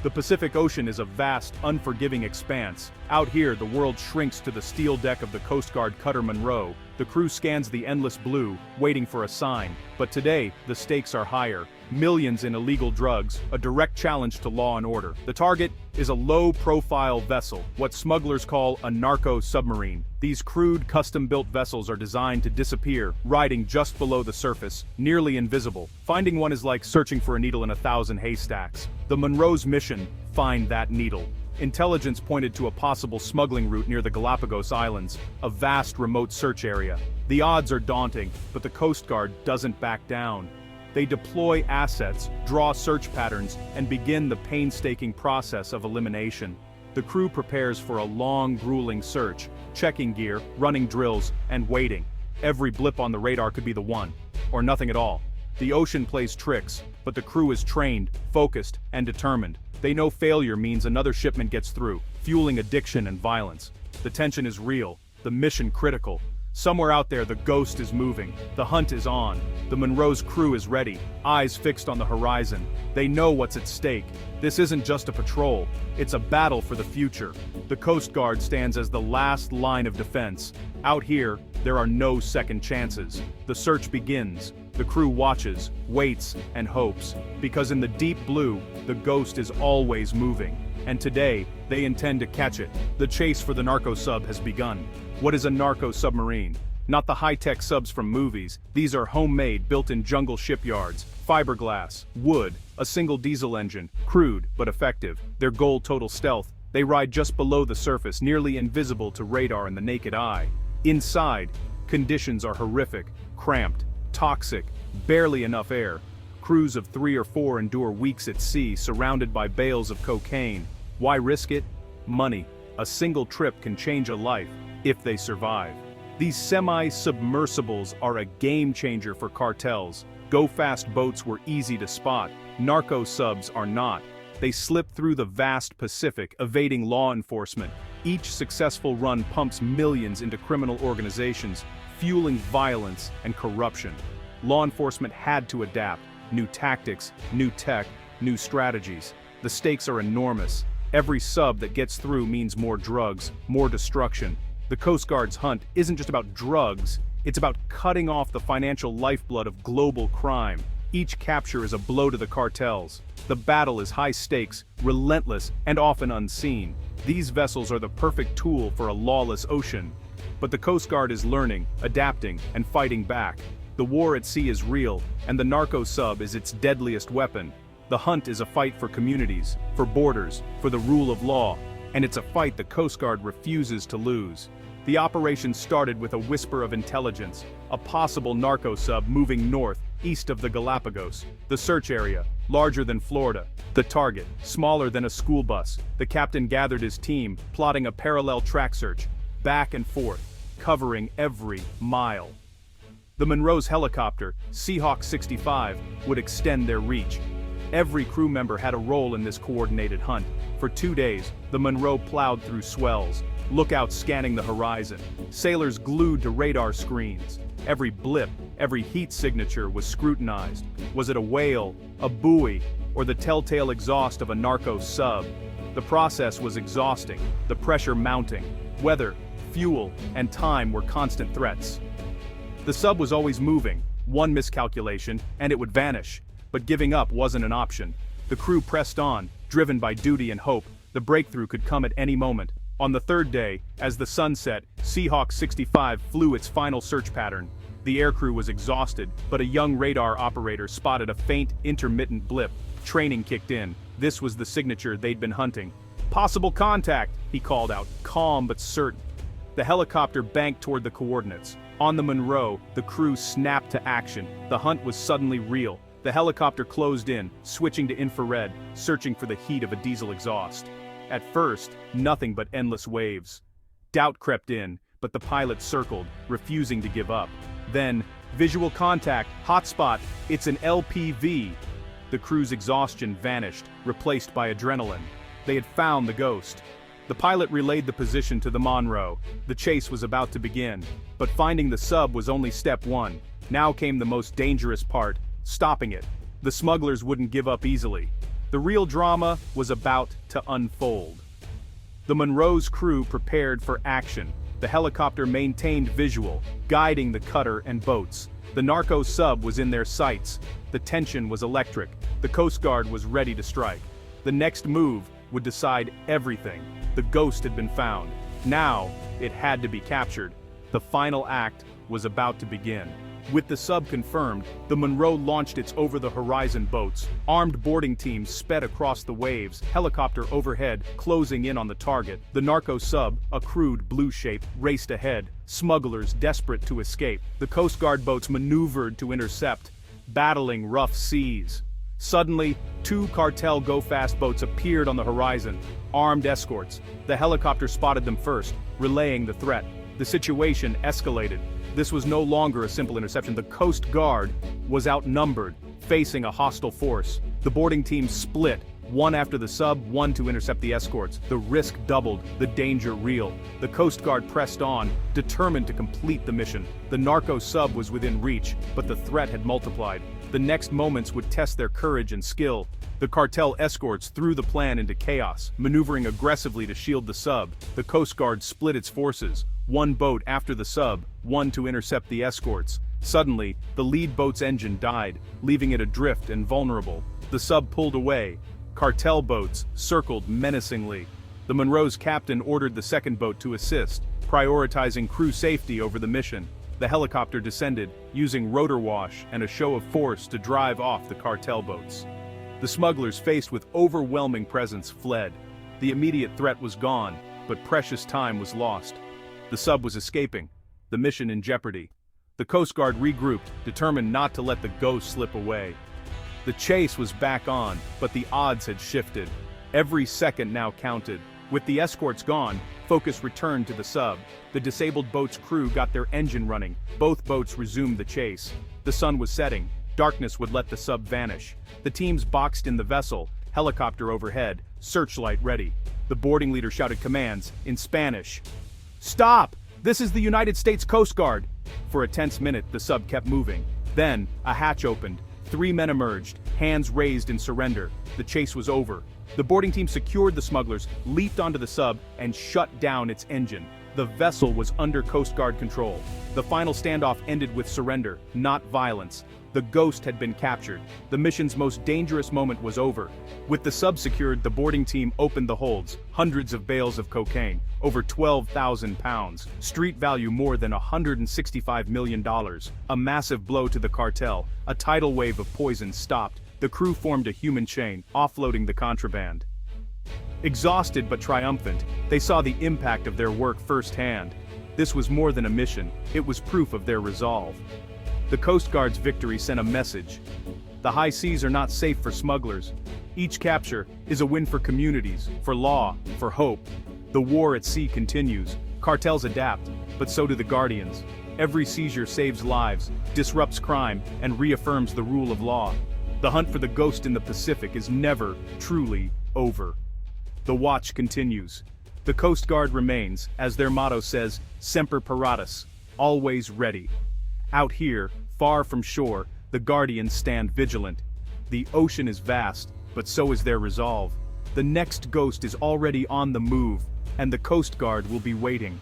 The Pacific Ocean is a vast, unforgiving expanse. Out here, the world shrinks to the steel deck of the Coast Guard cutter Monroe. The crew scans the endless blue, waiting for a sign. But today, the stakes are higher. Millions in illegal drugs, a direct challenge to law and order. The target is a low-profile vessel, what smugglers call a narco submarine. These crude, custom-built vessels are designed to disappear, riding just below the surface, nearly invisible. Finding one is like searching for a needle in 1,000 haystacks. The Monroe's mission: find that needle. Intelligence pointed to a possible smuggling route near the Galapagos Islands, a vast remote search area. The odds are daunting, but the Coast Guard doesn't back down. They deploy assets, draw search patterns, and begin the painstaking process of elimination. The crew prepares for a long, grueling search, checking gear, running drills, and waiting. Every blip on the radar could be the one, or nothing at all. The ocean plays tricks, but the crew is trained, focused, and determined. They know failure means another shipment gets through, fueling addiction and violence. The tension is real, the mission critical. Somewhere out there, the ghost is moving. The hunt is on. The Monroe's crew is ready, eyes fixed on the horizon. They know what's at stake. This isn't just a patrol, it's a battle for the future. The Coast Guard stands as the last line of defense. Out here, there are no second chances. The search begins. The crew watches, waits, and hopes. Because in the deep blue, the ghost is always moving. And today, they intend to catch it. The chase for the narco sub has begun. What is a narco submarine? Not the high-tech subs from movies. These are homemade, built in jungle shipyards. Fiberglass, wood, a single diesel engine, crude but effective. Their goal: total stealth. They ride just below the surface, nearly invisible to radar and the naked eye. Inside, conditions are horrific, cramped, toxic, barely enough air. Crews of 3 or 4 endure weeks at sea, surrounded by bales of cocaine. Why risk it? Money. A single trip can change a life, if they survive. These semi-submersibles are a game changer for cartels. Go-fast boats were easy to spot. Narco subs are not. They slip through the vast Pacific, evading law enforcement. Each successful run pumps millions into criminal organizations, fueling violence and corruption. Law enforcement had to adapt. New tactics, new tech, new strategies. The stakes are enormous. Every sub that gets through means more drugs, more destruction. The Coast Guard's hunt isn't just about drugs, it's about cutting off the financial lifeblood of global crime. Each capture is a blow to the cartels. The battle is high stakes, relentless, and often unseen. These vessels are the perfect tool for a lawless ocean. But the Coast Guard is learning, adapting, and fighting back. The war at sea is real, and the narco sub is its deadliest weapon. The hunt is a fight for communities, for borders, for the rule of law, and it's a fight the Coast Guard refuses to lose. The operation started with a whisper of intelligence, a possible narco sub moving north, east of the Galapagos. The search area, larger than Florida. The target, smaller than a school bus. The captain gathered his team, plotting a parallel track search, back and forth, covering every mile. The Monroe's helicopter, Seahawk 65, would extend their reach. Every crew member had a role in this coordinated hunt. For 2 days, the Monroe plowed through swells, lookouts scanning the horizon, sailors glued to radar screens. Every blip, every heat signature was scrutinized. Was it a whale, a buoy, or the telltale exhaust of a narco sub? The process was exhausting, the pressure mounting. Weather, fuel, and time were constant threats. The sub was always moving. One miscalculation, and it would vanish. But giving up wasn't an option. The crew pressed on, driven by duty and hope. The breakthrough could come at any moment. On the third day, as the sun set, Seahawk 65 flew its final search pattern. The aircrew was exhausted, but a young radar operator spotted a faint, intermittent blip. Training kicked in. This was the signature they'd been hunting. "Possible contact," he called out, calm but certain. The helicopter banked toward the coordinates. On the Monroe, the crew snapped to action. The hunt was suddenly real. The helicopter closed in, switching to infrared, searching for the heat of a diesel exhaust. At first, nothing but endless waves. Doubt crept in, but the pilot circled, refusing to give up. Then, visual contact, hotspot, it's an LPV. The crew's exhaustion vanished, replaced by adrenaline. They had found the ghost. The pilot relayed the position to the Monroe. The chase was about to begin. But finding the sub was only step one. Now came the most dangerous part: stopping it. The smugglers wouldn't give up easily. The real drama was about to unfold. The Monroe's crew prepared for action. The helicopter maintained visual, guiding the cutter and boats. The Narco sub was in their sights. The tension was electric. The Coast Guard was ready to strike. The next move would decide everything. The ghost had been found. Now, it had to be captured. The final act was about to begin. With the sub confirmed, the Monroe launched its over-the-horizon boats. Armed boarding teams sped across the waves, helicopter overhead, closing in on the target. The Narco sub, a crude blue shape, raced ahead, smugglers desperate to escape. The Coast Guard boats maneuvered to intercept, battling rough seas. Suddenly, two cartel go-fast boats appeared on the horizon, armed escorts. The helicopter spotted them first, relaying the threat. The situation escalated. This was no longer a simple interception. The Coast Guard was outnumbered, facing a hostile force. The boarding teams split, one after the sub, one to intercept the escorts. The risk doubled, the danger real. The Coast Guard pressed on, determined to complete the mission. The Narco sub was within reach, but the threat had multiplied. The next moments would test their courage and skill. The cartel escorts threw the plan into chaos, maneuvering aggressively to shield the sub. The Coast Guard split its forces, one boat after the sub, one to intercept the escorts. Suddenly, the lead boat's engine died, leaving it adrift and vulnerable. The sub pulled away. Cartel boats circled menacingly. The Monroe's captain ordered the second boat to assist, prioritizing crew safety over the mission. The helicopter descended, using rotor wash and a show of force to drive off the cartel boats. The smugglers, faced with overwhelming presence, fled. The immediate threat was gone, but precious time was lost. The sub was escaping, the mission in jeopardy. The Coast Guard regrouped, determined not to let the ghost slip away. The chase was back on, but the odds had shifted. Every second now counted. With the escorts gone, focus returned to the sub. The disabled boat's crew got their engine running. Both boats resumed the chase. The sun was setting. Darkness would let the sub vanish. The teams boxed in the vessel, helicopter overhead, searchlight ready. The boarding leader shouted commands, in Spanish. "Stop! This is the United States Coast Guard!" For a tense minute, the sub kept moving. Then, a hatch opened. 3 men emerged, hands raised in surrender. The chase was over. The boarding team secured the smugglers, leaped onto the sub, and shut down its engine. The vessel was under Coast Guard control. The final standoff ended with surrender, not violence. The ghost had been captured. The mission's most dangerous moment was over. With the sub secured, the boarding team opened the holds. Hundreds of bales of cocaine, over 12,000 pounds, street value more than $165 million. A massive blow to the cartel. A tidal wave of poison stopped. The crew formed a human chain, offloading the contraband. Exhausted but triumphant, they saw the impact of their work firsthand. This was more than a mission, it was proof of their resolve. The Coast Guard's victory sent a message. The high seas are not safe for smugglers. Each capture is a win for communities, for law, for hope. The war at sea continues. Cartels adapt, but so do the Guardians. Every seizure saves lives, disrupts crime, and reaffirms the rule of law. The hunt for the ghost in the Pacific is never truly over. The watch continues. The Coast Guard remains, as their motto says, Semper Paratus, always ready. Out here, far from shore, the Guardians stand vigilant. The ocean is vast, but so is their resolve. The next ghost is already on the move, and the Coast Guard will be waiting.